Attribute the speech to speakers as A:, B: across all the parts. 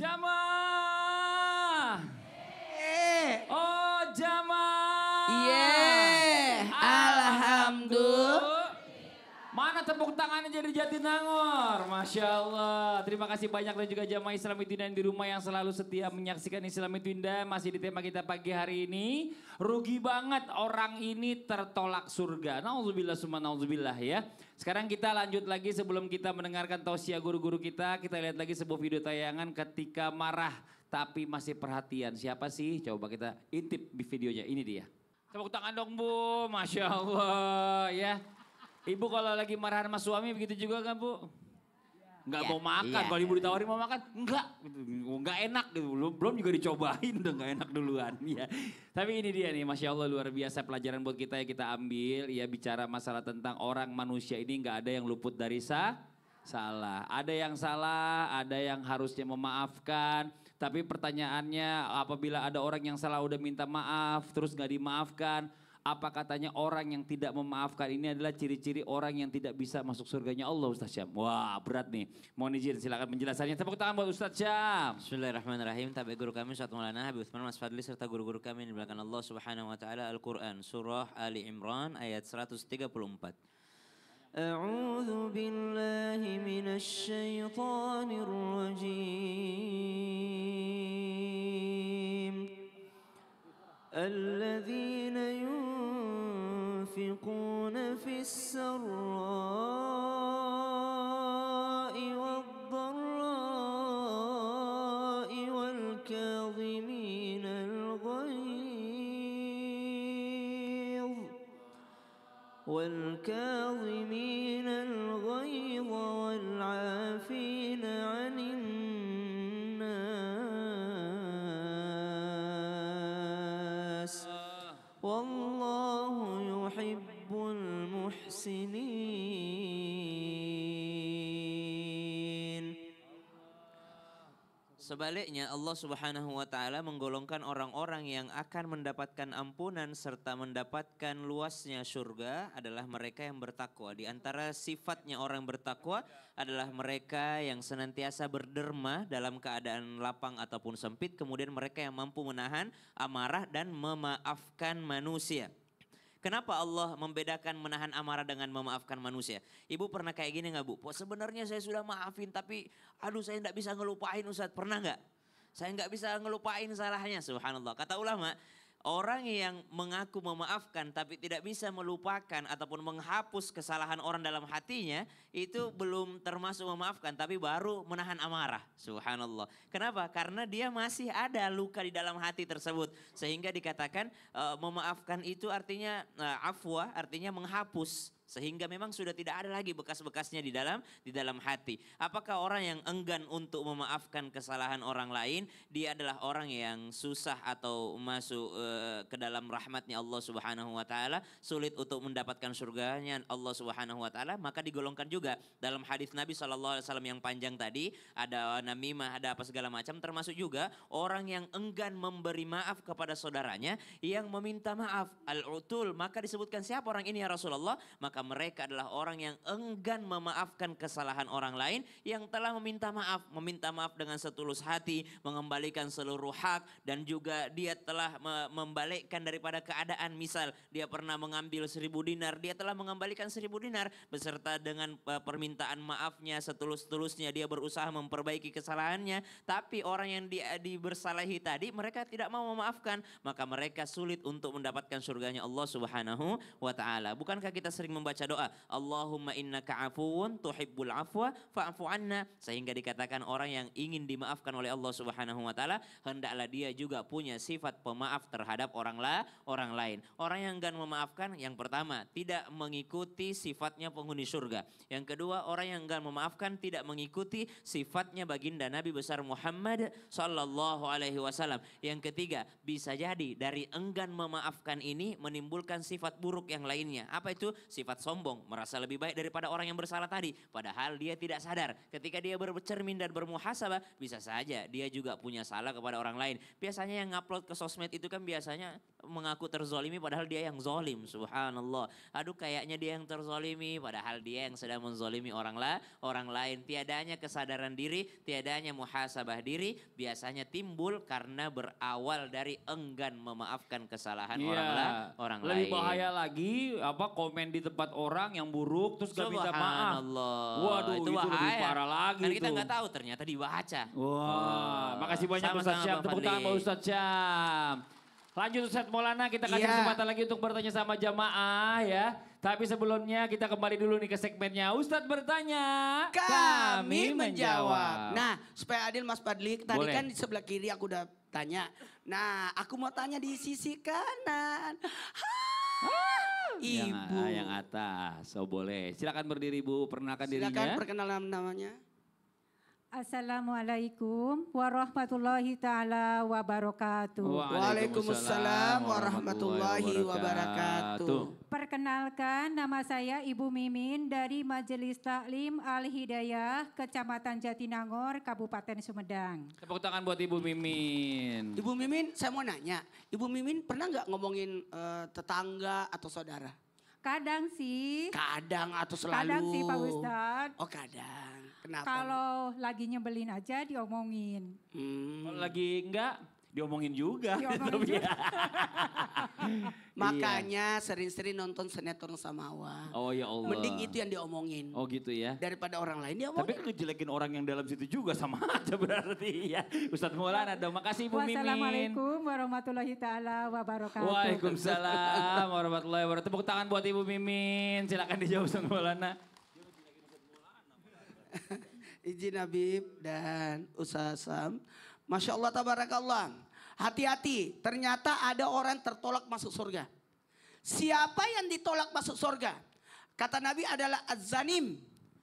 A: Jamaah. Oh jamaah.
B: Alhamdulillah.
A: Mana tepuk tangannya jadi Jatinangor. Masya Allah. Terima kasih banyak dan juga jamaah Islam itu dan di rumah yang selalu setia menyaksikan Islam itu Indah. Masih di tema kita pagi hari ini. Rugi banget orang ini tertolak surga. Nauzubillah summa nauzubillah ya. Sekarang kita lanjut lagi sebelum kita mendengarkan tausiah guru-guru kita. Kita lihat lagi sebuah video tayangan ketika marah tapi masih perhatian. Siapa sih? Coba kita intip di videonya. Ini dia. Tepuk tangan dong Bu. Masya Allah ya. Ibu kalau lagi marahan sama suami begitu juga kan Bu? Enggak mau makan, kalau ibu ditawarin mau makan, enggak. Enggak enak gitu, belum juga dicobain udah enggak enak duluan. Ya. Tapi ini dia nih, Masya Allah luar biasa pelajaran buat kita yang kita ambil. Ya bicara masalah tentang orang manusia ini enggak ada yang luput dari salah. Ada yang salah, ada yang harusnya memaafkan. Tapi pertanyaannya apabila ada orang yang salah udah minta maaf terus enggak dimaafkan. Apa katanya orang yang tidak memaafkan ini adalah ciri-ciri orang yang tidak bisa masuk surganya Allah Ustaz Syam. Wah berat nih. Mohon izin silakan penjelasannya. Tepuk tangan buat Ustaz Syam.
C: Bismillahirrahmanirrahim. Tabi guru kami Ustaz Maulana Habib Utsman Mas Fadli serta guru-guru kami yang dimuliakan Allah Subhanahu wa taala Al-Qur'an surah Ali Imran ayat 134. A'udzu billahi minasy syaithanir rajim. الذين ينفقون في السراء والضراء والكاظمين الغيظ والعافين عن الناس والله يحب المحسنين. Sebaliknya Allah Subhanahu wa taala menggolongkan orang-orang yang akan mendapatkan ampunan serta mendapatkan luasnya surga adalah mereka yang bertakwa. Di antara sifatnya orang bertakwa adalah mereka yang senantiasa berderma dalam keadaan lapang ataupun sempit, kemudian mereka yang mampu menahan amarah dan memaafkan manusia. Kenapa Allah membedakan menahan amarah dengan memaafkan manusia? Ibu pernah kayak gini gak Bu? Sebenarnya saya sudah maafin tapi aduh saya tidak bisa ngelupain Ustadz. Pernah gak? Saya nggak bisa ngelupain salahnya, subhanallah. Kata ulama, orang yang mengaku memaafkan tapi tidak bisa melupakan ataupun menghapus kesalahan orang dalam hatinya, itu belum termasuk memaafkan tapi baru menahan amarah, subhanallah. Kenapa? Karena dia masih ada luka di dalam hati tersebut. Sehingga dikatakan memaafkan itu artinya afwa, artinya menghapus. Sehingga memang sudah tidak ada lagi bekas-bekasnya di dalam hati. Apakah orang yang enggan untuk memaafkan kesalahan orang lain, dia adalah orang yang susah atau masuk ke dalam rahmatnya Allah Subhanahu wa taala, sulit untuk mendapatkan surganya Allah Subhanahu wa taala, maka digolongkan juga dalam hadis Nabi SAW yang panjang tadi, ada namimah, ada apa segala macam, termasuk juga orang yang enggan memberi maaf kepada saudaranya yang meminta maaf, al-utul. Maka disebutkan siapa orang ini ya Rasulullah? Maka mereka adalah orang yang enggan memaafkan kesalahan orang lain yang telah meminta maaf dengan setulus hati, mengembalikan seluruh hak, dan juga dia telah membalikkan daripada keadaan. Misal dia pernah mengambil 1.000 dinar, dia telah mengembalikan 1.000 dinar beserta dengan permintaan maafnya setulus-tulusnya, dia berusaha memperbaiki kesalahannya. Tapi orang yang dibersalahi tadi mereka tidak mau memaafkan, maka mereka sulit untuk mendapatkan surganya Allah Subhanahu wa taala. Bukankah kita sering membaca doa, Allahumma innaka afuwun tuhibbul afwa fa'fu anna, sehingga dikatakan orang yang ingin dimaafkan oleh Allah Subhanahu wa taala hendaklah dia juga punya sifat pemaaf terhadap orang lain. Orang yang enggan memaafkan, yang pertama tidak mengikuti sifatnya penghuni surga. Yang kedua, orang yang enggan memaafkan tidak mengikuti sifatnya baginda Nabi besar Muhammad sallallahu alaihi wasallam. Yang ketiga, bisa jadi dari enggan memaafkan ini menimbulkan sifat buruk yang lainnya. Apa itu? Sifat sifat sombong, merasa lebih baik daripada orang yang bersalah tadi. Padahal dia tidak sadar. Ketika dia bercermin dan bermuhasabah, bisa saja dia juga punya salah kepada orang lain. Biasanya yang ngupload ke sosmed itu kan biasanya mengaku terzolimi padahal dia yang zolim. Subhanallah. Aduh kayaknya dia yang terzolimi padahal dia yang sedang menzolimi orang lain. Tiadanya kesadaran diri, tiadanya muhasabah diri biasanya timbul karena berawal dari enggan memaafkan kesalahan orang lain.
A: Lebih bahaya lagi komen di tempat orang yang buruk terus gak minta maaf. Waduh itu lebih parah lagi.
C: Kan kita nggak tahu ternyata dibaca.
A: Wah, makasih banyak Ustadz Syam. Tepuk tangan buat Ustadz Syam. Lanjut Ustadz Maulana, kita kasih kesempatan lagi untuk bertanya sama jamaah ya. Tapi sebelumnya kita kembali dulu nih ke segmennya Ustadz bertanya,
B: kami menjawab. Nah supaya adil Mas Fadli, tadi kan di sebelah kiri aku udah tanya. Nah aku mau tanya di sisi kanan. Ibu.
A: Yang atas, boleh. Silakan berdiri Bu, perkenalkan dirinya.
B: Silakan perkenalan namanya.
D: Assalamualaikum warahmatullahi ta'ala wabarakatuh.
B: Waalaikumsalam warahmatullahi wabarakatuh.
D: Perkenalkan nama saya Ibu Mimin dari Majelis Taklim Al-Hidayah, Kecamatan Jatinangor, Kabupaten Sumedang.
A: Tepuk tangan buat Ibu Mimin.
B: Ibu Mimin, saya mau nanya, Ibu Mimin pernah nggak ngomongin tetangga atau saudara?
D: Kadang sih.
B: Kadang atau selalu?
D: Kadang sih Pak Ustadz.
B: Oh kadang. Kenapa?
D: Kalau lagi nyebelin aja diomongin.
A: Kalau lagi enggak diomongin juga.
D: Diomongin juga.
B: Makanya sering-sering nonton sinetron Samawa.
A: Oh ya Allah.
B: Mending itu yang diomongin.
A: Oh gitu ya.
B: Daripada orang lain diomongin.
A: Tapi ngejelekin orang yang dalam situ juga sama aja berarti ya. Ustadz Maulana dong, makasih Ibu Mimin.
D: Wassalamualaikum warahmatullahi ta'ala wabarakatuh.
A: Waalaikumsalam warahmatullahi wabarakatuh. Tepuk tangan buat Ibu Mimin. Silakan dijawab Ustadz Maulana.
B: Izin Habib dan Ustaz Sam. Masya Allah tabarakallah. Hati-hati, ternyata ada orang tertolak masuk surga. Siapa yang ditolak masuk surga? Kata Nabi adalah az-zanim.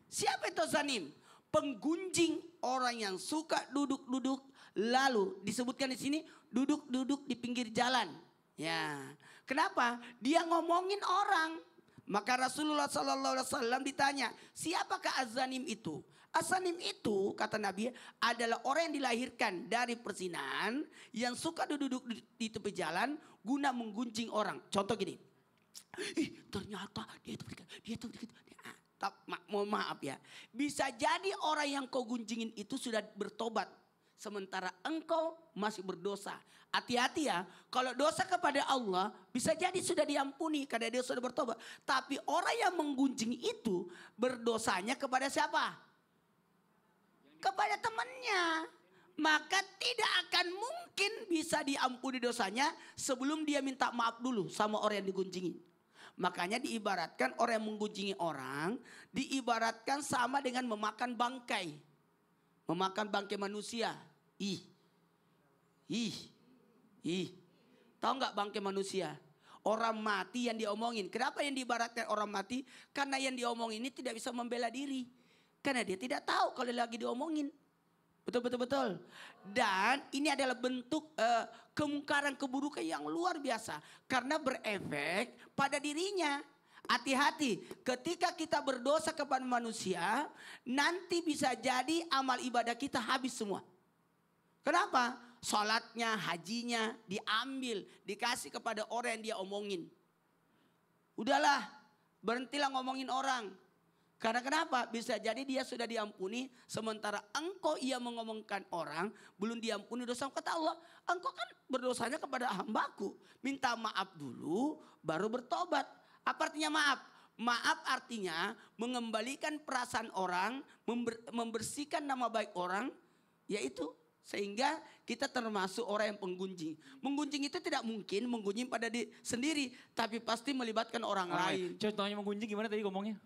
B: Siapa itu zanim? Penggunjing, orang yang suka duduk-duduk. Lalu disebutkan di sini duduk-duduk di pinggir jalan. Ya, kenapa? Dia ngomongin orang. Maka Rasulullah SAW ditanya, siapakah az-zanim itu? Az-zanim itu kata Nabi adalah orang yang dilahirkan dari perzinahan yang suka duduk di tepi jalan guna menggunjing orang. Contoh gini, ternyata dia itu mohon maaf ya. Bisa jadi orang yang kau gunjingin itu sudah bertobat. Sementara engkau masih berdosa. Hati-hati ya, kalau dosa kepada Allah bisa jadi sudah diampuni karena dia sudah bertobat. Tapi orang yang menggunjing itu berdosanya kepada siapa? Kepada temannya. Maka tidak akan mungkin bisa diampuni dosanya sebelum dia minta maaf dulu sama orang yang digunjingi. Makanya diibaratkan orang yang menggunjingi orang diibaratkan sama dengan memakan bangkai. Memakan bangkai manusia. Tahu nggak bangkai manusia? Orang mati yang diomongin. Kenapa yang diibaratkan orang mati? Karena yang diomongin ini tidak bisa membela diri. Karena dia tidak tahu kalau lagi diomongin. Betul. Dan ini adalah bentuk kemungkaran keburukan yang luar biasa. Karena berefek pada dirinya. Hati-hati ketika kita berdosa kepada manusia, nanti bisa jadi amal ibadah kita habis semua. Kenapa? Salatnya, hajinya diambil, dikasih kepada orang yang dia omongin. Udahlah, berhentilah ngomongin orang. Karena kenapa? Bisa jadi dia sudah diampuni, sementara engkau ia mengomongkan orang, belum diampuni dosa. Kata Allah, engkau kan berdosanya kepada hambaku. Minta maaf dulu, baru bertobat. Apa artinya maaf? Maaf artinya mengembalikan perasaan orang, membersihkan nama baik orang, yaitu sehingga kita termasuk orang yang penggunjing. Menggunjing itu tidak mungkin menggunjing pada diri sendiri, tapi pasti melibatkan orang lain.
A: Contohnya menggunjing gimana tadi ngomongnya?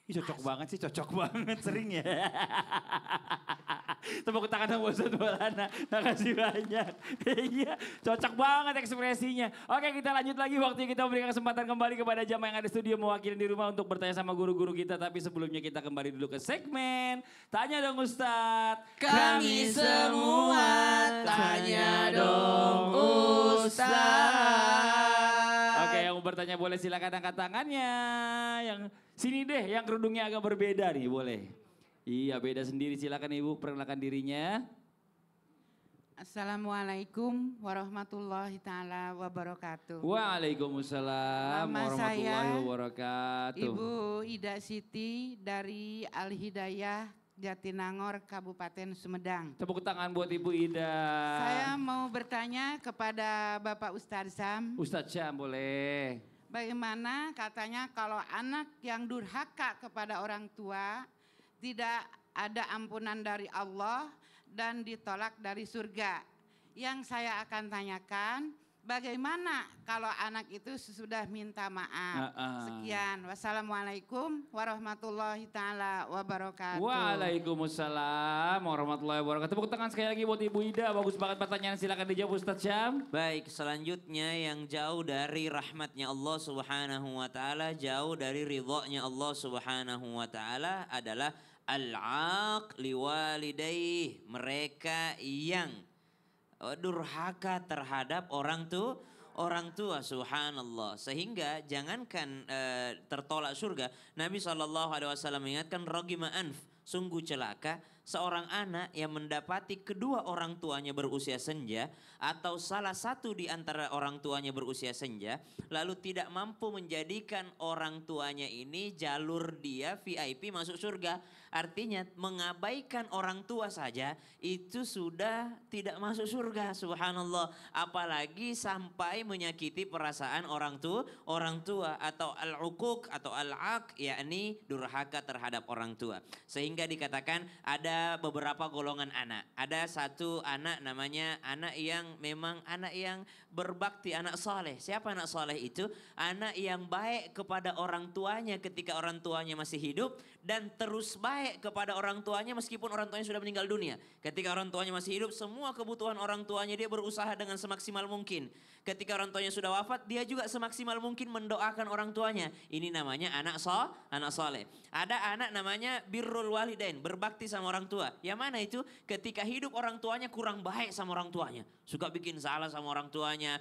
A: Cocok banget sih, cocok banget sering ya. Tepuk tangan sama Ustadz Maulana, makasih banyak. Iya, cocok banget ekspresinya. Oke, kita lanjut lagi, waktunya kita memberikan kesempatan kembali kepada jamaah yang ada di studio mewakili di rumah untuk bertanya sama guru-guru kita. Tapi sebelumnya kita kembali dulu ke segmen Tanya Dong Ustadz.
B: Kami semua tanya dong Ustadz.
A: Oke, yang bertanya boleh silakan angkat tangannya. Yang sini deh, yang kerudungnya agak berbeda nih, boleh. Iya, beda sendiri. Silakan Ibu, perkenalkan dirinya.
E: Assalamualaikum warahmatullahi taala wabarakatuh.
A: Waalaikumsalam
E: Nama
A: warahmatullahi
E: saya
A: wabarakatuh.
E: Ibu Ida Siti dari Al Hidayah Jatinangor Kabupaten Sumedang.
A: Tepuk tangan buat Ibu Ida.
E: Saya mau bertanya kepada Bapak Ustadz Sam.
A: Ustadz Syam boleh.
E: Bagaimana katanya kalau anak yang durhaka kepada orang tua tidak ada ampunan dari Allah dan ditolak dari surga. Yang saya akan tanyakan, bagaimana kalau anak itu sesudah minta maaf? Sekian. Wassalamualaikum warahmatullahi taala wabarakatuh.
A: Waalaikumsalam warahmatullahi wabarakatuh. Tepuk tangan sekali lagi buat Ibu Ida. Bagus banget pertanyaan. Silakan dijawab Ustadz Syam.
C: Baik, selanjutnya yang jauh dari rahmatnya Allah Subhanahu wa taala, jauh dari ridhonya Allah Subhanahu wa taala adalah al-aq liwalidayh, mereka yang durhaka terhadap orang tua, subhanallah. Sehingga jangankan tertolak surga, Nabi SAW mengingatkan ragima anf, sungguh celaka seorang anak yang mendapati kedua orang tuanya berusia senja atau salah satu di antara orang tuanya berusia senja, lalu tidak mampu menjadikan orang tuanya ini jalur dia VIP masuk surga. Artinya mengabaikan orang tua saja itu sudah tidak masuk surga, subhanallah. Apalagi sampai menyakiti perasaan orang tua atau al-uquq atau al-aq, yakni durhaka terhadap orang tua. Sehingga dikatakan ada beberapa golongan anak. Ada satu anak namanya anak yang memang anak yang berbakti, anak soleh. Siapa anak soleh itu? Anak yang baik kepada orang tuanya ketika orang tuanya masih hidup dan terus baik kepada orang tuanya meskipun orang tuanya sudah meninggal dunia. Ketika orang tuanya masih hidup, semua kebutuhan orang tuanya dia berusaha dengan semaksimal mungkin. Ketika orang tuanya sudah wafat, dia juga semaksimal mungkin mendoakan orang tuanya. Ini namanya anak soleh. Ada anak namanya birrul walidain, berbakti sama orang tua. Yang mana itu? Ketika hidup orang tuanya kurang baik sama orang tuanya. Suka bikin salah sama orang tuanya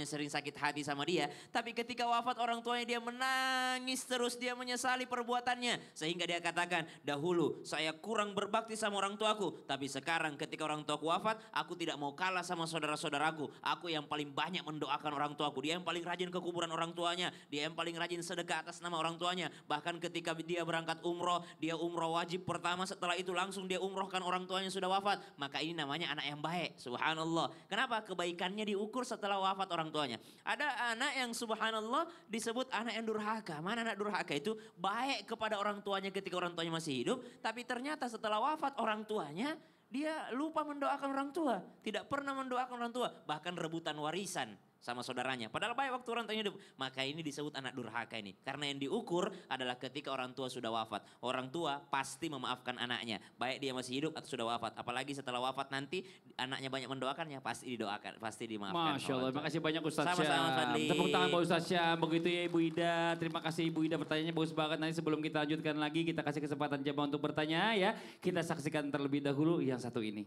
C: sering sakit hati sama dia. Tapi ketika wafat orang tuanya dia menangis terus, dia menyesali perbuatannya. Sehingga dia katakan, dahulu saya kurang berbakti sama orang tuaku. Tapi sekarang ketika orang tuaku wafat, aku tidak mau kalah sama saudara-saudaraku. Aku yang paling banyak mendoakan orang tuaku. Dia yang paling rajin ke kuburan orang tuanya. Dia yang paling rajin sedekah atas nama orang tuanya. Bahkan ketika dia berangkat umroh, dia umroh wajib pertama, setelah itu langsung dia umrohkan orang tuanya sudah wafat. Maka ini namanya anak yang baik, subhanallah. Kenapa? Kebaikannya diukur setelah wafat orang tuanya. Ada anak yang subhanallah disebut anak yang durhaka. Mana anak durhaka itu? Baik kepada orang tuanya ketika orang tuanya masih hidup, tapi ternyata setelah wafat orang tuanya, dia lupa mendoakan orang tua. Tidak pernah mendoakan orang tua, bahkan rebutan warisan sama saudaranya. Padahal baik waktu orang tuanya hidup. Maka ini disebut anak durhaka ini. Karena yang diukur adalah ketika orang tua sudah wafat. Orang tua pasti memaafkan anaknya. Baik dia masih hidup atau sudah wafat. Apalagi setelah wafat nanti anaknya banyak mendoakannya, pasti didoakan, pasti dimaafkan.
A: Masya Allah, terima kasih banyak Ustadz Syam.
C: Sama-sama Fadli.
A: Tepuk tangan buat Ustadz Syam. Begitu ya Ibu Ida. Terima kasih Ibu Ida, pertanyaannya bagus banget. Nanti sebelum kita lanjutkan lagi, kita kasih kesempatan jamaah untuk bertanya ya. Kita saksikan terlebih dahulu yang satu ini.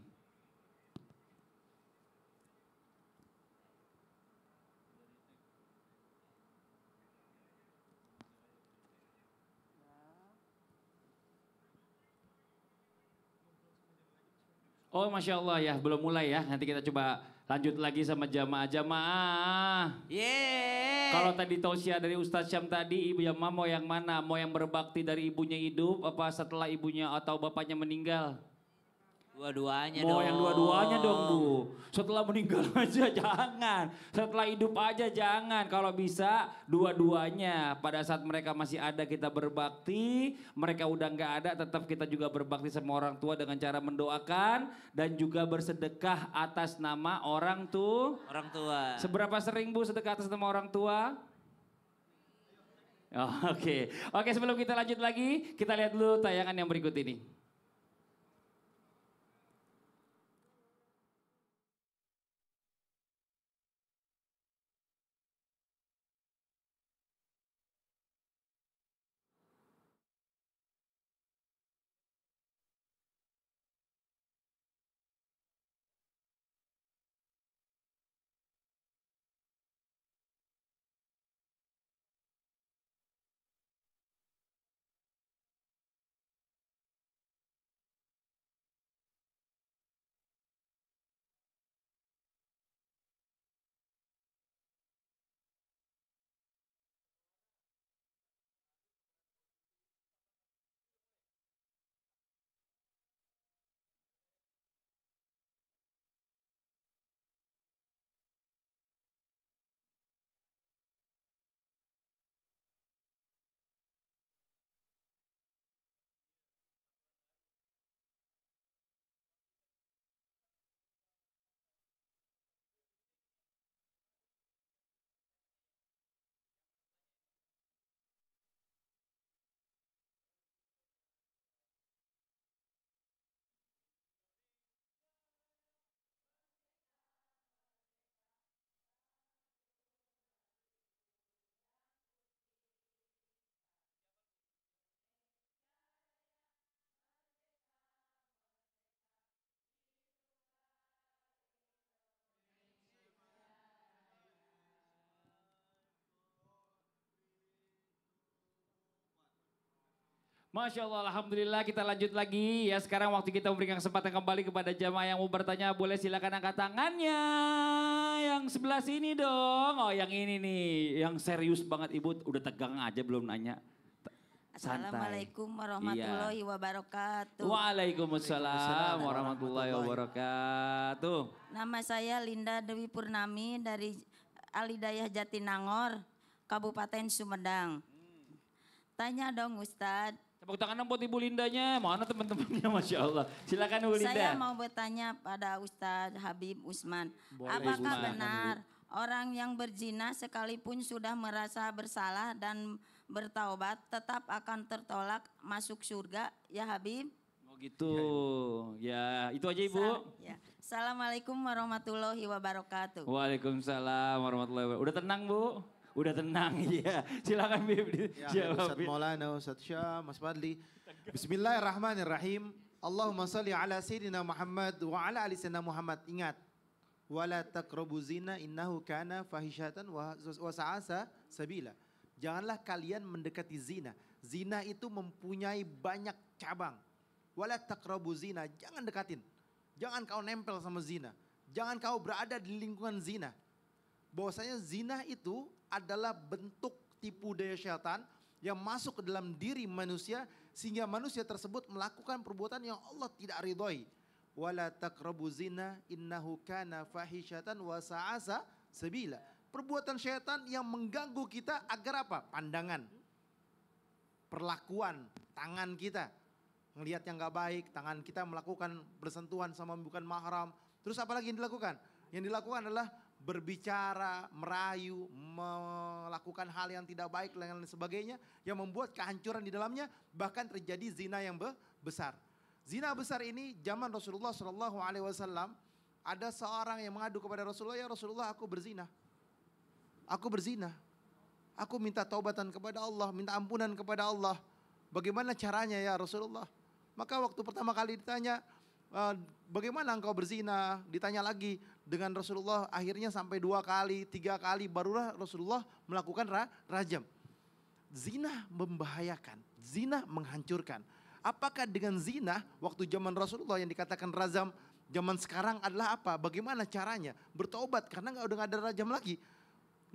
A: Oh Masya Allah ya, belum mulai ya. Nanti kita coba lanjut lagi sama jamaah-jamaah.
C: Yeay.
A: Kalau tadi tausiah dari Ustadz Syam tadi, ibu yang mau yang mana? Mau yang berbakti dari ibunya hidup, apa setelah ibunya atau bapaknya meninggal?
C: Dua-duanya
A: Mau
C: dong.
A: yang dua-duanya dong Bu. Setelah meninggal aja jangan. Setelah hidup aja jangan. Kalau bisa dua-duanya. Pada saat mereka masih ada kita berbakti. Mereka udah nggak ada tetap kita juga berbakti sama orang tua dengan cara mendoakan. Dan juga bersedekah atas nama orang tua.
C: Orang tua.
A: Seberapa sering Bu sedekah atas nama orang tua? Oh, Oke, sebelum kita lanjut lagi. Kita lihat dulu tayangan yang berikut ini. Masya Allah, Alhamdulillah kita lanjut lagi ya. Sekarang waktu kita memberikan kesempatan kembali kepada jamaah yang mau bertanya. Boleh silakan angkat tangannya. Yang sebelah sini dong. Oh yang ini nih, yang serius banget Ibu. Udah tegang aja belum nanya. Santai.
F: Assalamualaikum warahmatullahi wabarakatuh.
A: Waalaikumsalam warahmatullahi wabarakatuh.
F: Nama saya Linda Dewi Purnami dari Al-Hidayah Jatinangor, Kabupaten Sumedang. Tanya dong Ustadz.
A: Tepuk tangan buat Ibu Lindanya. Mana teman-temannya, Masya Allah. Silakan Ibu Linda.
F: Saya mau bertanya pada Ustadz Habib Usman.
A: Boleh,
F: Apakah
A: Usman.
F: benar orang yang berzina sekalipun sudah merasa bersalah dan bertaubat tetap akan tertolak masuk surga ya Habib?
A: Oh gitu. Ya itu aja Ibu.
F: Ya. Assalamualaikum warahmatullahi wabarakatuh.
A: Waalaikumsalam warahmatullahi wabarakatuh. Udah tenang Bu? Udah tenang, iya. Silakan Bib.
G: Ya, Ustaz Maulana, Ustaz Syah, Mas Fadli. Bismillahirrahmanirrahim. Allahumma salli ala Sayyidina Muhammad wa ala ali Sayyidina Muhammad. Ingat, wala taqrabu zina innahu kana fahishatan wa sa'asa sabila. Janganlah kalian mendekati zina. Zina itu mempunyai banyak cabang. Wala taqrabu zina, jangan dekatin. Jangan kau nempel sama zina. Jangan kau berada di lingkungan zina. Bahwasanya zina itu adalah bentuk tipu daya syaitan yang masuk ke dalam diri manusia sehingga manusia tersebut melakukan perbuatan yang Allah tidak ridhoi. Wala taqrabu zina innahu kana fahishatan wa sa'asa sabila. Perbuatan syaitan yang mengganggu kita agar apa? Pandangan, perlakuan, tangan kita. Ngelihat yang gak baik, tangan kita melakukan bersentuhan sama bukan mahram. Terus apa lagi yang dilakukan? Yang dilakukan adalah berbicara, merayu, melakukan hal yang tidak baik dan lain sebagainya yang membuat kehancuran di dalamnya, bahkan terjadi zina yang besar. Zina besar ini zaman Rasulullah SAW ada seorang yang mengadu kepada Rasulullah, ya Rasulullah aku berzina. Aku berzina. Aku minta taubatan kepada Allah, minta ampunan kepada Allah. Bagaimana caranya ya Rasulullah? Maka waktu pertama kali ditanya, bagaimana engkau berzina? Ditanya lagi dengan Rasulullah, akhirnya sampai 2 kali, 3 kali barulah Rasulullah melakukan rajam. Zina membahayakan, zina menghancurkan. Apakah dengan zina waktu zaman Rasulullah yang dikatakan rajam, zaman sekarang adalah apa? Bagaimana caranya? Bertobat karena udah gak ada rajam lagi.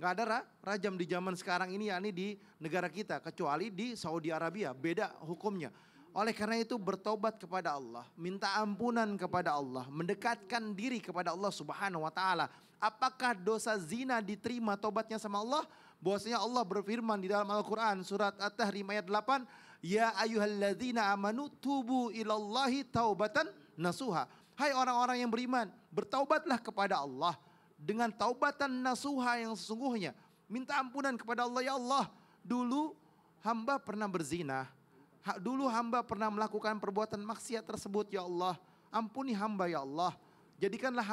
G: Gak ada rajam di zaman sekarang ini, yakni di negara kita, kecuali di Saudi Arabia, beda hukumnya. Oleh karena itu bertobat kepada Allah, minta ampunan kepada Allah, mendekatkan diri kepada Allah Subhanahu wa taala. Apakah dosa zina diterima tobatnya sama Allah? Bahwasanya Allah berfirman di dalam Al-Qur'an surat At-Tahrim ayat 8, ya ayyuhalladzina amanu tubu ilallahi taubatan nasuha. Hai orang-orang yang beriman, bertaubatlah kepada Allah dengan taubatan nasuha yang sesungguhnya. Minta ampunan kepada Allah, ya Allah, dulu hamba pernah berzina. Dulu hamba pernah melakukan perbuatan maksiat tersebut ya Allah. Ampuni hamba ya Allah. Jadikanlah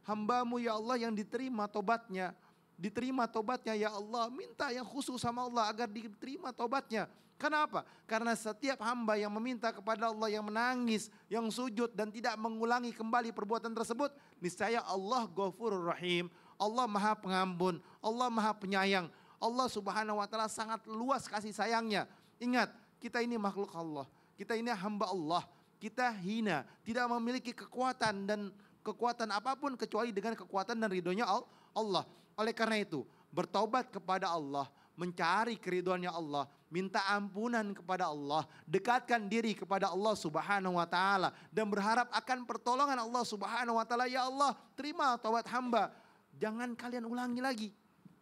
G: hambamu ya Allah yang diterima tobatnya. Diterima tobatnya ya Allah. Minta yang khusus sama Allah agar diterima tobatnya. Kenapa? Karena setiap hamba yang meminta kepada Allah, yang menangis, yang sujud dan tidak mengulangi kembali perbuatan tersebut, niscaya Allah Ghafurur Rahim. Allah Maha Pengampun. Allah Maha Penyayang. Allah Subhanahu wa taala sangat luas kasih sayangnya. Ingat, kita ini makhluk Allah, kita ini hamba Allah, kita hina, tidak memiliki kekuatan dan kekuatan apapun kecuali dengan kekuatan dan ridhonya Allah. Oleh karena itu, bertaubat kepada Allah, mencari keridhoannya Allah, minta ampunan kepada Allah, dekatkan diri kepada Allah Subhanahu wa taala dan berharap akan pertolongan Allah Subhanahu wa taala. Ya Allah, terima taubat hamba. Jangan kalian ulangi lagi.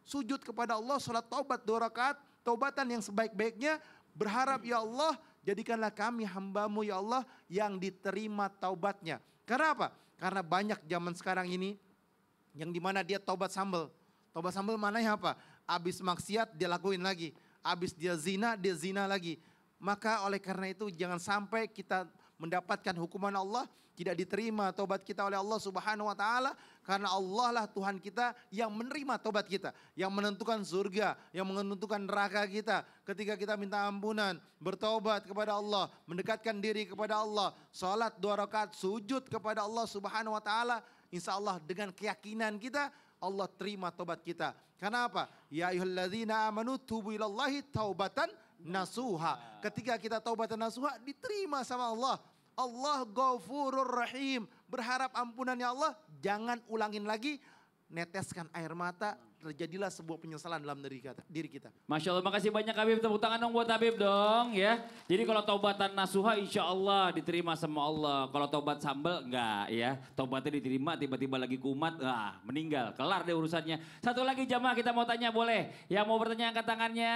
G: Sujud kepada Allah, salat taubat 2 rakaat, taubatan yang sebaik-baiknya. Berharap ya Allah, jadikanlah kami hambamu ya Allah yang diterima taubatnya. Karena apa? Karena banyak zaman sekarang ini yang dimana dia taubat sambal. Taubat sambal mananya apa? Abis maksiat dia lakuin lagi. Abis dia zina lagi. Maka oleh karena itu jangan sampai kita mendapatkan hukuman Allah, tidak diterima taubat kita oleh Allah Subhanahu wa taala, karena Allah lah Tuhan kita yang menerima taubat kita, yang menentukan surga, yang menentukan neraka kita. Ketika kita minta ampunan, bertaubat kepada Allah, mendekatkan diri kepada Allah, salat 2 rakaat, sujud kepada Allah Subhanahu wa taala, insya Allah dengan keyakinan kita Allah terima taubat kita. Karena apa? Ya ayyuhalladzina amanu tubu ilallahi taubatan nasuha. Ketika kita taubatan nasuha diterima sama Allah. Allah Ghafurur Rahim. Berharap ampunannya Allah, jangan ulangin lagi. Neteskan air mata, terjadilah sebuah penyesalan dalam diri kita.
A: Masya Allah, makasih banyak Habib. Tepuk tangan dong buat Habib dong ya. Jadi kalau taubatan nasuha insya Allah diterima sama Allah. Kalau taubat sambal enggak ya. Taubatnya diterima tiba-tiba lagi kumat, meninggal. Kelar deh urusannya. Satu lagi jamaah kita mau tanya boleh. Yang mau bertanya angkat tangannya.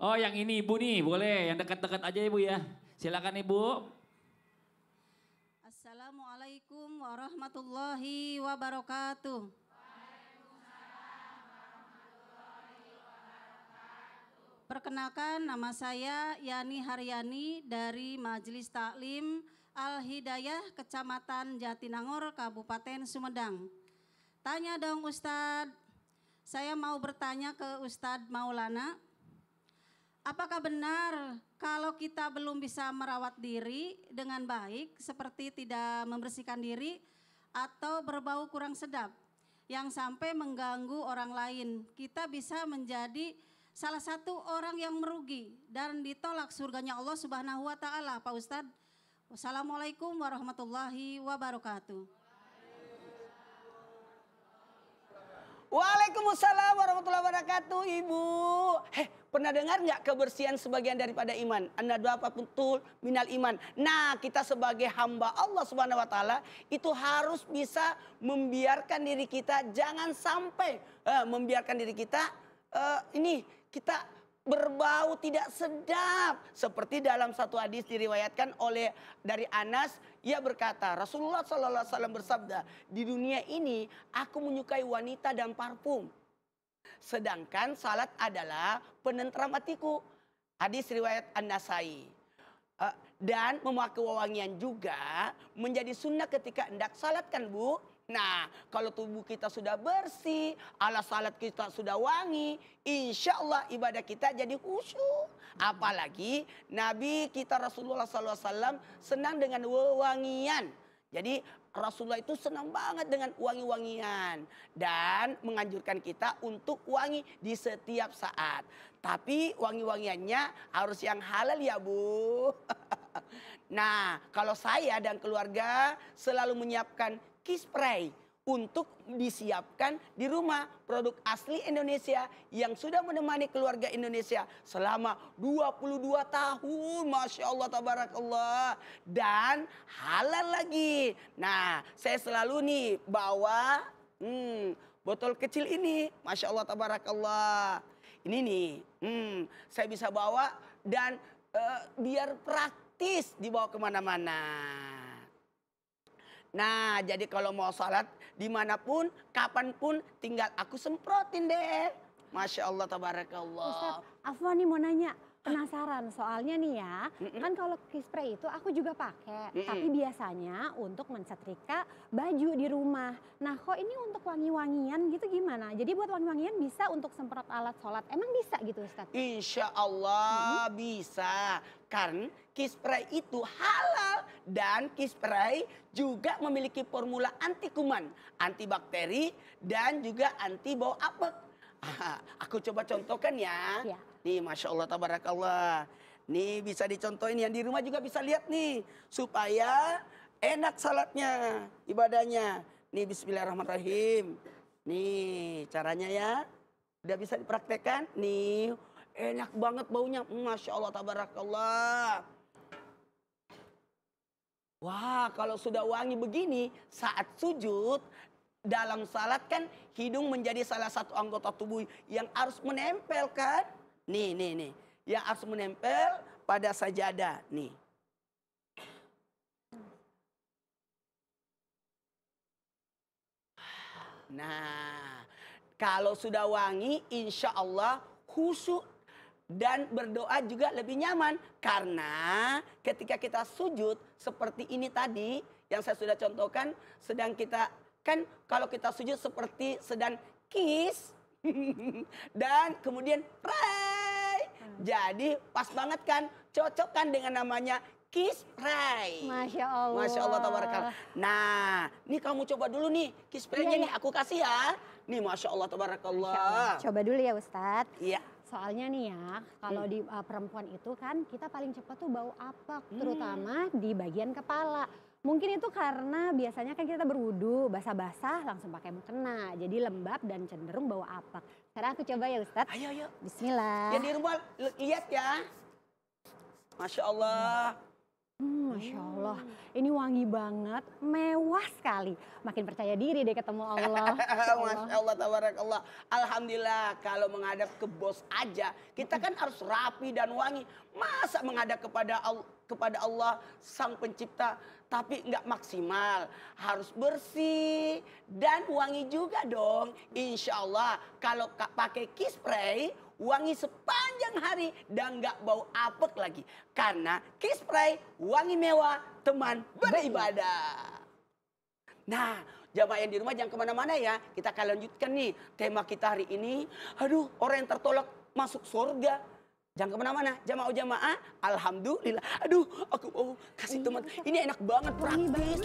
A: Oh yang ini ibu nih boleh. Yang dekat-dekat aja ibu ya. Silakan ibu.
F: Assalamualaikum warahmatullahi wabarakatuh. Perkenalkan nama saya Yani Haryani dari Majelis Taklim Al-Hidayah Kecamatan Jatinangor Kabupaten Sumedang. Tanya dong Ustadz, saya mau bertanya ke Ustadz Maulana. Apakah benar kalau kita belum bisa merawat diri dengan baik seperti tidak membersihkan diri atau berbau kurang sedap yang sampai mengganggu orang lain, kita bisa menjadi salah satu orang yang merugi dan ditolak surganya Allah Subhanahu wa taala, Pak Ustadz? Wassalamualaikum warahmatullahi wabarakatuh.
B: Waalaikumsalam warahmatullahi wabarakatuh, Ibu. Pernah dengar nggak kebersihan sebagian daripada iman? An-nadhafatul minal iman. Nah, kita sebagai hamba Allah Subhanahu wa taala itu harus bisa membiarkan diri kita, jangan sampai membiarkan diri kita kita berbau tidak sedap. Seperti dalam satu hadis diriwayatkan oleh dari Anas, ia berkata, Rasulullah SAW bersabda, di dunia ini aku menyukai wanita dan parfum. Sedangkan salat adalah penentram hatiku. Hadis riwayat An-Nasai. Dan memakai wewangian juga menjadi sunnah ketika hendak salat kan Bu? Nah, kalau tubuh kita sudah bersih, alat salat kita sudah wangi, insya Allah ibadah kita jadi khusyuk. Apalagi Nabi kita Rasulullah SAW senang dengan wewangian. Jadi Rasulullah itu senang banget dengan wangi-wangian. Dan menganjurkan kita untuk wangi di setiap saat. Tapi wangi-wangiannya harus yang halal ya Bu. Nah, kalau saya dan keluarga selalu menyiapkan spray untuk disiapkan di rumah, produk asli Indonesia yang sudah menemani keluarga Indonesia selama 22 tahun, Masya Allah, Tabarakallah, dan halal lagi. Nah, saya selalu nih bawa botol kecil ini, Masya Allah, Tabarakallah. Ini nih, saya bisa bawa dan biar praktis dibawa kemana-mana. Nah, jadi kalau mau sholat dimanapun, kapanpun, tinggal aku semprotin deh. Masya Allah, Tabarakallah.
H: Ustadz, Afwan nih mau nanya, penasaran soalnya nih ya, kan kalau spray itu aku juga pakai, tapi biasanya untuk mensetrika baju di rumah. Nah kok ini untuk wangi-wangian gitu gimana? Jadi buat wangi-wangian bisa untuk semprot alat sholat, emang bisa gitu Ustadz?
B: Insya Allah bisa, karena spray itu halal dan spray juga memiliki formula anti kuman, antibakteri dan juga anti bau apek. Aku coba contohkan ya. Nih Masya Allah, Tabarakallah. Nih bisa dicontohin, yang di rumah juga bisa lihat nih. Supaya enak salatnya, ibadahnya. Nih bismillahirrahmanirrahim. Nih caranya ya. Udah bisa dipraktekkan. Nih enak banget baunya. Masya Allah, Tabarakallah. Wah, kalau sudah wangi begini saat sujud dalam salat kan hidung menjadi salah satu anggota tubuh yang harus menempel kan? Nih. Yang harus menempel pada sajadah nih. Nah, kalau sudah wangi insya Allah khusyuk. Dan berdoa juga lebih nyaman. Karena ketika kita sujud seperti ini tadi yang saya sudah contohkan. Sedang kita, kan kalau kita sujud seperti sedang kiss. Dan kemudian pray. Jadi pas banget kan. Cocok kan dengan namanya kiss pray.
H: Masya Allah.
B: Masya Allah, Tabarakallah. Nah, ini kamu coba dulu nih kiss pray-nya nih aku kasih ya. Nih Masya Allah, Tabarakallah.
H: Coba dulu ya Ustadz.
B: Iya.
H: Soalnya nih ya, kalau di perempuan itu kan kita paling cepat tuh bau apek, terutama di bagian kepala. Mungkin itu karena biasanya kan kita berwudu, basah-basah langsung pakai mukena, jadi lembab dan cenderung bau apek. Sekarang aku coba ya Ustadz.
B: Ayo.
H: Bismillah.
B: Yang di rumah lihat ya. Masya Allah.
H: Masya Allah, ini wangi banget, mewah sekali. Makin percaya diri deh ketemu Allah.
B: Masya Allah, tabarakallah. Alhamdulillah kalau menghadap ke bos aja, kita kan harus rapi dan wangi. Masa menghadap kepada Allah Sang Pencipta, tapi nggak maksimal. Harus bersih dan wangi juga dong. Insya Allah kalau pakai key spray, wangi sepanjang hari dan nggak bau apek lagi. Karena key spray wangi mewah teman beribadah. Nah, jamaah yang di rumah jangan kemana-mana ya. Kita akan lanjutkan nih tema kita hari ini. Aduh, orang yang tertolak masuk surga. Jangan kemana-mana, jamaah. Alhamdulillah. Aduh, aku kasih teman. Ini enak banget, praktis.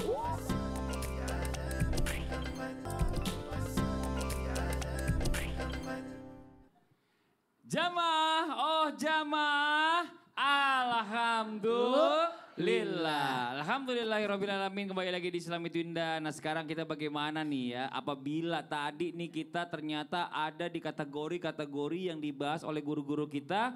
A: Jamaah, alhamdulillah. Alhamdulillahirrabbilalamin, kembali lagi di Islami Twinda. Nah sekarang kita bagaimana nih ya, apabila tadi nih kita ternyata ada di kategori yang dibahas oleh guru-guru kita,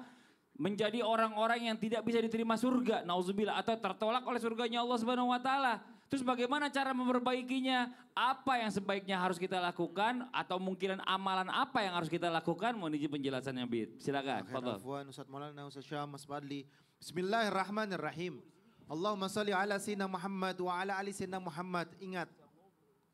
A: menjadi orang-orang yang tidak bisa diterima surga, nauzubillah, atau tertolak oleh surganya Allah Subhanahu wa taala. Terus bagaimana cara memperbaikinya? Apa yang sebaiknya harus kita lakukan atau mungkin amalan apa yang harus kita lakukan? Mohon izin penjelasannya, Bid. Silakan.
G: Afwan, Ustaz Maulana, Ustaz Syam, Mas Fadli. Bismillahirrahmanirrahim. Allahumma salli ala sayyidina Muhammad wa ala ali sayyidina Muhammad. Ingat,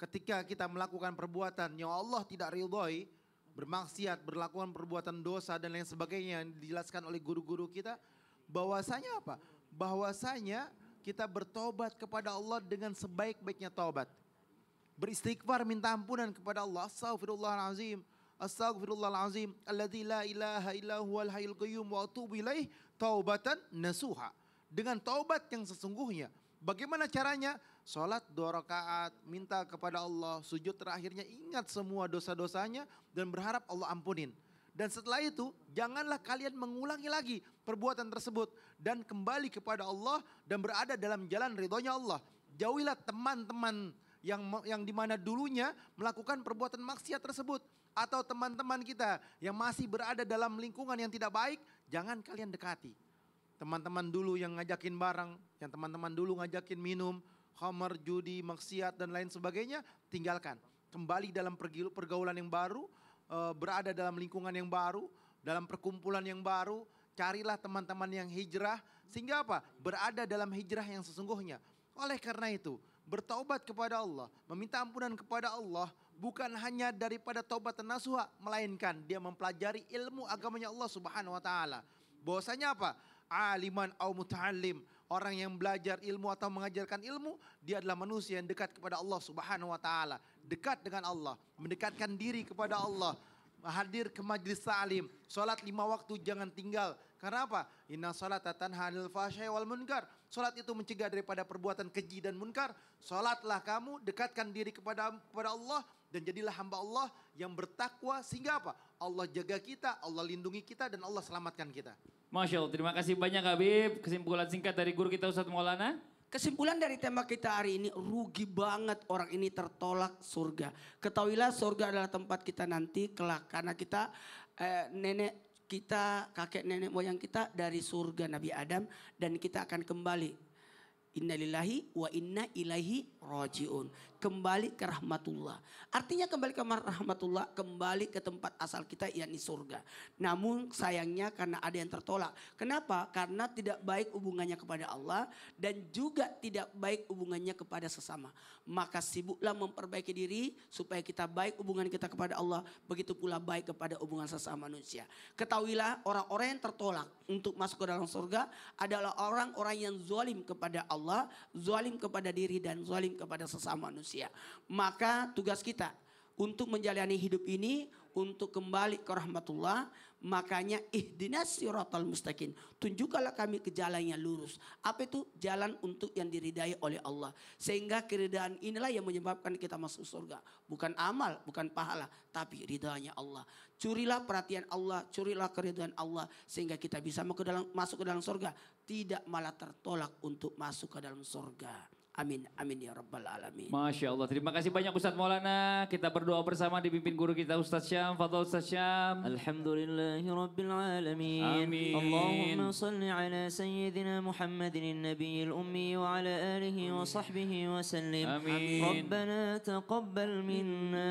G: ketika kita melakukan perbuatan yang Allah tidak ridhoi, bermaksiat, berlakukan perbuatan dosa dan lain sebagainya yang dijelaskan oleh guru-guru kita, bahwasanya apa? Bahwasanya kita bertobat kepada Allah dengan sebaik-baiknya taubat. Beristighfar, minta ampunan kepada Allah. Astaghfirullahalazim. Astaghfirullahalazim. Alladzi la ilaha illa huwal hayyul qayyum wa atubu ilaih taubatan nasuha. Dengan taubat yang sesungguhnya. Bagaimana caranya? Salat 2 rakaat, minta kepada Allah, sujud terakhirnya ingat semua dosa-dosanya dan berharap Allah ampunin. Dan setelah itu janganlah kalian mengulangi lagi perbuatan tersebut dan kembali kepada Allah dan berada dalam jalan ridhonya Allah. Jauhilah teman-teman yang dimana dulunya melakukan perbuatan maksiat tersebut, atau teman-teman kita yang masih berada dalam lingkungan yang tidak baik, jangan kalian dekati. Teman-teman dulu yang ngajakin barang, yang teman-teman dulu ngajakin minum, khamar, judi, maksiat dan lain sebagainya, tinggalkan. Kembali dalam pergaulan yang baru, berada dalam lingkungan yang baru, dalam perkumpulan yang baru, carilah teman-teman yang hijrah, sehingga apa? Berada dalam hijrah yang sesungguhnya. Oleh karena itu, bertaubat kepada Allah, meminta ampunan kepada Allah, bukan hanya daripada taubat nasuha, melainkan dia mempelajari ilmu agamanya Allah Subhanahu wa taala. Bahwasanya apa? Aliman au muta'allim, orang yang belajar ilmu atau mengajarkan ilmu, dia adalah manusia yang dekat kepada Allah Subhanahu wa taala, dekat dengan Allah, mendekatkan diri kepada Allah, hadir ke majlis ta'lim, salat 5 waktu jangan tinggal. Karena apa? Inna salata tanha 'anil fahsya'i wal munkar. Salat itu mencegah daripada perbuatan keji dan munkar. Salatlah kamu, dekatkan diri kepada Allah dan jadilah hamba Allah yang bertakwa, sehingga apa? Allah jaga kita, Allah lindungi kita dan Allah selamatkan kita.
A: Masya Allah, terima kasih banyak Habib. Kesimpulan singkat dari guru kita Ustadz Maulana.
B: Kesimpulan dari tema kita hari ini, rugi banget orang ini tertolak surga. Ketahuilah surga adalah tempat kita nanti kelak. Karena kita nenek kita, kakek nenek moyang kita dari surga Nabi Adam. Dan kita akan kembali. Innalillahi wa inna ilaihi rajiun. Kembali ke rahmatullah. Artinya kembali ke rahmatullah, kembali ke tempat asal kita, yakni surga. Namun sayangnya karena ada yang tertolak. Kenapa? Karena tidak baik hubungannya kepada Allah dan juga tidak baik hubungannya kepada sesama. Maka sibuklah memperbaiki diri supaya kita baik hubungan kita kepada Allah, begitu pula baik kepada hubungan sesama manusia. Ketahuilah orang-orang yang tertolak untuk masuk ke dalam surga adalah orang-orang yang zalim kepada Allah, zalim kepada diri dan zalim kepada sesama manusia. Maka tugas kita untuk menjalani hidup ini, untuk kembali ke rahmatullah. Makanya ihdinas siratal mustaqim. Tunjukkanlah kami ke jalan yang lurus. Apa itu? Jalan untuk yang diridai oleh Allah. Sehingga keridaan inilah yang menyebabkan kita masuk surga. Bukan amal, bukan pahala, tapi ridhanya Allah. Curilah perhatian Allah, curilah keridhaan Allah. Sehingga kita bisa masuk ke dalam surga. Tidak malah tertolak untuk masuk ke dalam surga. Amin, amin ya rabbal alamin.
A: Masya Allah, terima kasih banyak Ustadz Maulana. Kita berdoa bersama dipimpin guru kita Ustadz Syam. Fadhal Ustadz Syam.
C: Alhamdulillahi Rabbil Alamin.
A: Amin.
C: Allahumma salli ala Sayyidina Muhammadin Nabiyil Ummi wa ala alihi wa sahbihi wa sallim.
A: Amin.
C: Rabbana taqabbal minna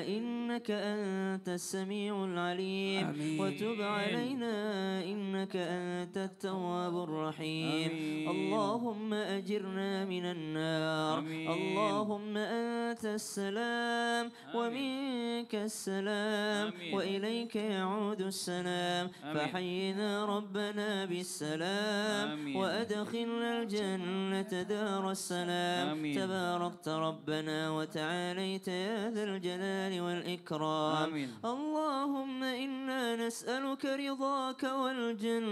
C: innaka antas sami'ul alim.
B: Amin.
C: Wa tub alaina innaka antat tawwabur rahim.
A: Amin.
C: Allahumma ajirna من النار.
A: آمين.
C: اللهم أنت السلام ومنك السلام
A: آمين.
C: وإليك يعود السلام.
A: آمين.
C: فحينا ربنا بالسلام
A: آمين.
C: وأدخلنا الجنة دار السلام.
A: آمين.
C: تباركت ربنا وتعاليت يا ذا الجلال والإكرام.
A: آمين.
C: اللهم إنا نسألك رضاك والجنة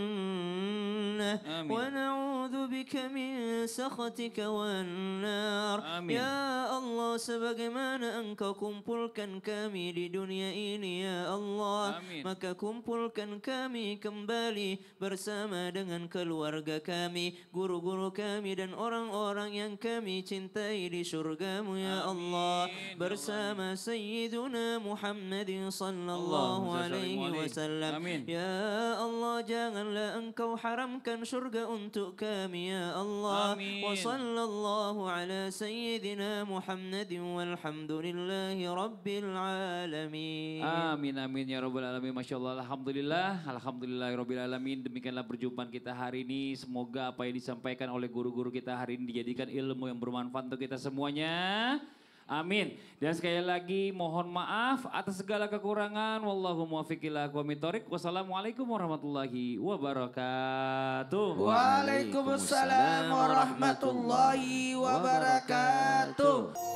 A: آمين.
C: ونعوذ بك من سخطك والنار.
A: Amin.
C: Ya Allah, sebagaimana Engkau kumpulkan kami di dunia ini ya Allah,
A: Amin.
C: maka kumpulkan kami kembali bersama dengan keluarga kami, guru-guru kami dan orang-orang yang kami cintai di surgamu ya Allah,
A: Amin.
C: bersama Sayyiduna Muhammadin sallallahu alaihi wasallam.
A: Amin.
C: Ya Allah, janganlah Engkau haramkan surga untuk kami ya Allah.
A: Amin.
C: وصلى الله على سيدنا محمد والحمد لله رب العالمين.
A: Amin, amin ya rabbal alamin. Masya Allah, alhamdulillah, alhamdulillah rabbil alamin. Demikianlah perjumpaan kita hari ini. Semoga apa yang disampaikan oleh guru-guru kita hari ini dijadikan ilmu yang bermanfaat untuk kita semuanya. Amin. Dan sekali lagi mohon maaf atas segala kekurangan. Wallahu muwaffiq ila aqwamit thoriq. Wassalamualaikum warahmatullahi wabarakatuh.
B: Waalaikumsalam warahmatullahi wabarakatuh.